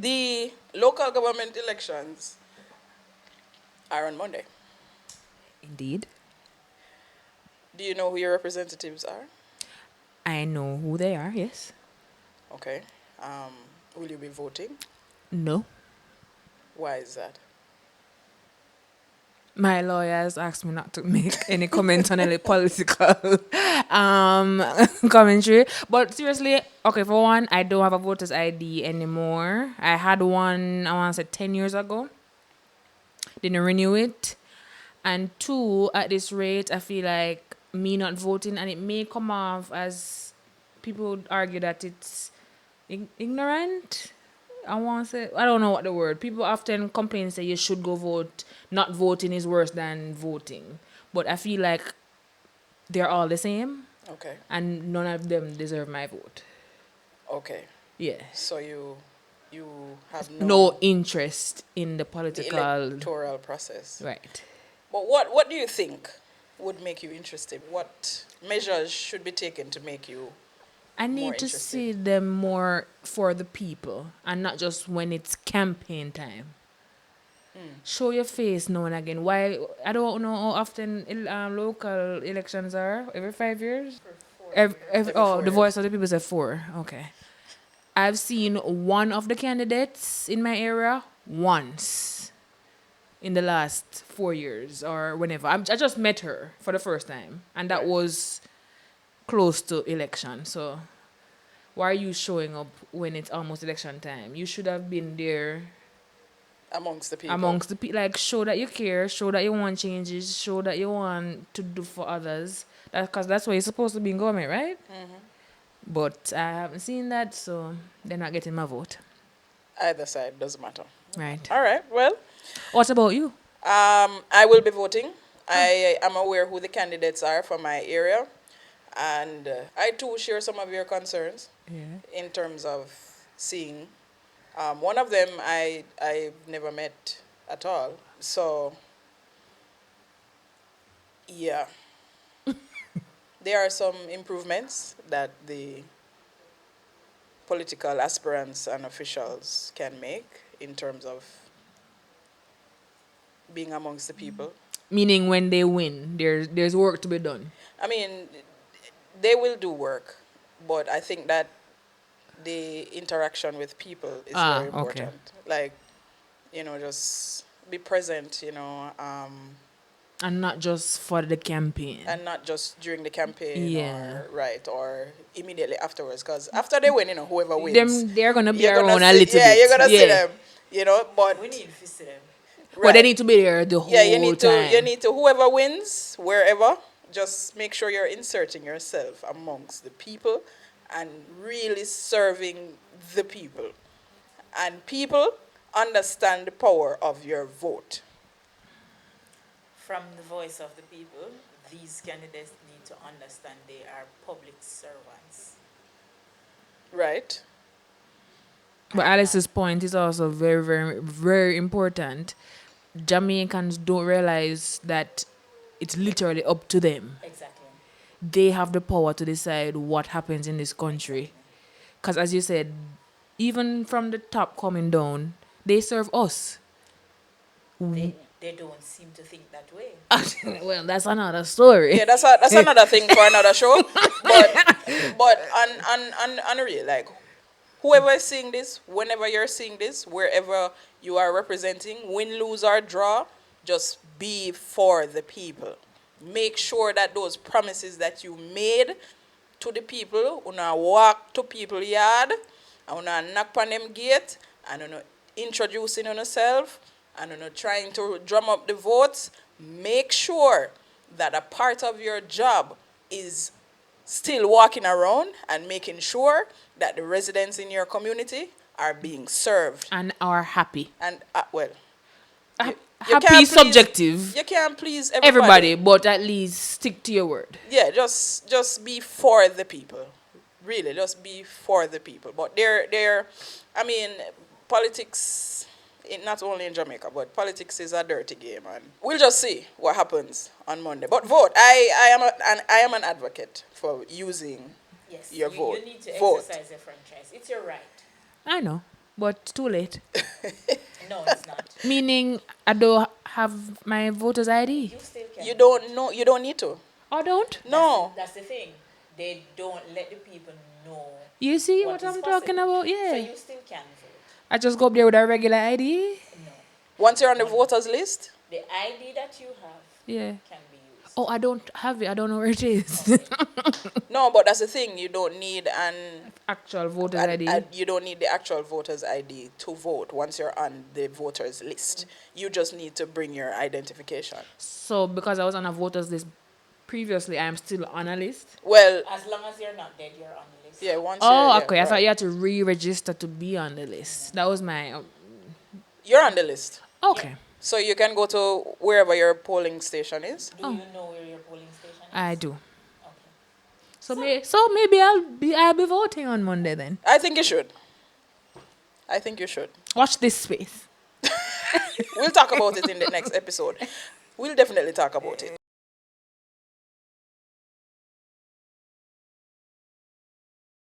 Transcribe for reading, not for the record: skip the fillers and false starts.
The local government elections are on Monday. Indeed. Do you know who your representatives are? I know who they are, yes. Okay. Um, will you be voting? No. Why is that? My lawyers asked me not to make any comment on any political um, commentary. But seriously, okay, for one, I don't have a voter's ID anymore. I had one, I want to say 10 years ago. Didn't renew it. And two, at this rate, I feel like me not voting, and it may come off as people would argue that it's ignorant. I want to say, I don't know what the word. People often complain and say you should go vote. Not voting is worse than voting. But I feel like they're all the same, Okay. and none of them deserve my vote. Okay. Yeah. So you have No interest in the the political. electoral process. Right. But what do you think would make you interested? What measures should be taken to make you I more need to interested? see them more for the people and not just when it's campaign time. Show your face now and again. Why? I don't know how often local elections are. Every 5 years? Every Oh, 4 the years. voice of the people said 4. Okay. I've seen one of the candidates in my area once in the last 4 years or whenever. I just met her for the first time, and that Right. was close to election. So why are you showing up when it's almost election time? You should have been there Amongst the people. amongst the people. Like, show that you care, show that you want changes, show that you want to do for others. Because that's what you're supposed to be in government, right? But I haven't seen that, so they're not getting my vote. Either side doesn't matter. Right. All right. Well, What about you? I will be voting. I am aware who the candidates are for my area, and I too share some of your concerns Yeah. in terms of seeing. One of them I've never met at all. So yeah, there are some improvements that the political aspirants and officials can make in terms of being amongst the people. Meaning when they win, there's work to be done. I mean, they will do work, but I think that the interaction with people is very Okay. important. Like, just be present, And not just for the campaign. and not just during the campaign Yeah. or immediately afterwards. Because after they win, whoever wins, They're gonna be you're gonna around a see, little yeah, bit. you're gonna see Yeah. them, but We need to see them. But they right. need to be there the whole Yeah, you need time. to whoever wins wherever, just make sure you're inserting yourself amongst the people and really serving the people. And people understand the power of your vote. From the voice of the people, these candidates need to understand they are public servants. Right? But Alice's point is also very, very, very important. Jamaicans don't realize that it's literally up to them. Exactly. They have the power to decide what happens in this country. Because, as you said, even from the top coming down, they serve us. They don't seem to think that way. Well, that's another story. Yeah, that's another thing for another show. But on real, like, whoever is seeing this, whenever you're seeing this, wherever you are representing, win, lose, or draw, just be for the people. Make sure that those promises that you made to the people, una walk to people yard, and una knock on them gate, and una introducing yourself, and una trying to drum up the votes. Make sure that a part of your job is still walking around and making sure that the residents in your community are being served. And are happy. And, well, you Happy can't is subjective. You can't please Everybody, but at least stick to your word. Yeah, just be for the people. Really, just be for the people. But I mean, politics, not only in Jamaica, but politics is a dirty game, and we'll just see what happens on Monday. But vote. I am an advocate for using Yes, your vote. You need to Vote. exercise your franchise. It's your right. I know. but too late. No, it's not. Meaning I don't have my voter's ID. You still can. You don't know. You don't need to. Or don't? No. That's the thing. They don't let the people know. You see what is I'm talking possible. about? Yeah. So you still can vote. I just go up there with a regular ID. No. Once you're on the voters list, The ID that you have Yeah. can be used. Oh, I don't have it. I don't know where it is. no. But that's the thing. You don't need Actual voter's ID. you don't need the actual voters ID to vote. Once you're on the voters list, you just need to bring your identification. So because I was on a voters list previously, I am still on a list. Well, As long as you're not dead, you're on the list. yeah. Once. Oh, you're, okay. yeah, I thought right. you had to re-register to be on the list. That was my. You're on the list. Okay. So you can go to wherever your polling station is. Do you know where your polling station is? I do. Okay. So maybe I'll be voting on Monday then. I think you should. I think you should. Watch this space. We'll talk about it in the next episode. We'll definitely talk about it.